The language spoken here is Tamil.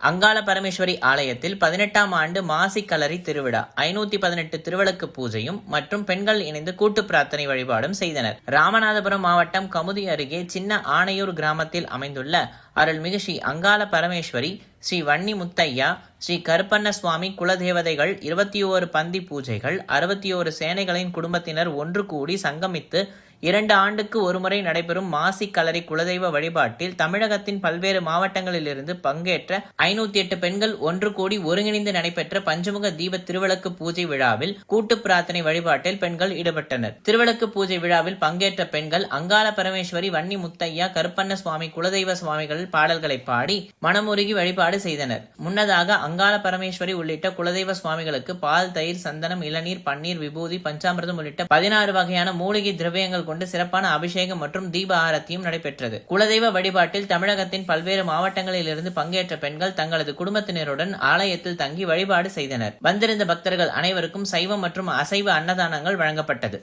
அங்காள பரமேஸ்வரி ஆலயத்தில் 18ஆம் ஆண்டு மாசி களரி திருவிழா 518 திருவிளக்கு பூஜையும் மற்றும் பெண்கள் இணைந்து கூட்டு பிரார்த்தனை வழிபாடும் செய்தனர். ராமநாதபுரம் மாவட்டம் கமுதி அருகே சின்ன ஆணையூர் கிராமத்தில் அமைந்துள்ள அருள்மிகு ஸ்ரீ அங்காள பரமேஸ்வரி, ஸ்ரீ வன்னி முத்தையா, ஸ்ரீ கருப்பண்ண சுவாமி குலதேவதைகள் 21 பந்தி பூஜைகள் 61 சேனைகளின் குடும்பத்தினர் ஒன்று கூடி சங்கமித்து 2 ஆண்டுக்கு ஒருமுறை நடைபெறும் மாசி களரி குலதெய்வ வழிபாட்டில் தமிழகத்தின் பல்வேறு மாவட்டங்களிலிருந்து பங்கேற்ற 508 பெண்கள் ஒன்று கூடி ஒருங்கிணைந்து நடைபெற்ற பஞ்சமுக தீப திருவிளக்கு பூஜை விழாவில் கூட்டு பிரார்த்தனை வழிபாட்டில் பெண்கள் ஈடுபட்டனர். திருவிளக்கு பூஜை விழாவில் பங்கேற்ற பெண்கள் அங்காள பரமேஸ்வரி, வன்னி முத்தையா, கருப்பண்ண சுவாமி குலதெய்வ சுவாமிகள் பாடல்களை பாடி மனமுருகி வழிபாடு செய்தனர். முன்னதாக அங்காள பரமேஸ்வரி உள்ளிட்ட குலதெய்வ சுவாமிகளுக்கு பால், தயிர், சந்தனம், இளநீர், பன்னீர், விபூதி, பஞ்சாமிர்தம் உள்ளிட்ட 16 வகையான மூலிகை திரவியங்கள் கொண்டு சிறப்பான அபிஷேகம் மற்றும் தீப ஆரத்தியும் நடைபெற்றது. குலதெய்வ வழிபாட்டில் தமிழகத்தின் பல்வேறு மாவட்டங்களில் இருந்து பங்கேற்ற பெண்கள் தங்களது குடும்பத்தினருடன் ஆலயத்தில் தங்கி வழிபாடு செய்தனர். வந்திருந்த பக்தர்கள் அனைவருக்கும் சைவம் மற்றும் அசைவ அன்னதானங்கள் வழங்கப்பட்டது.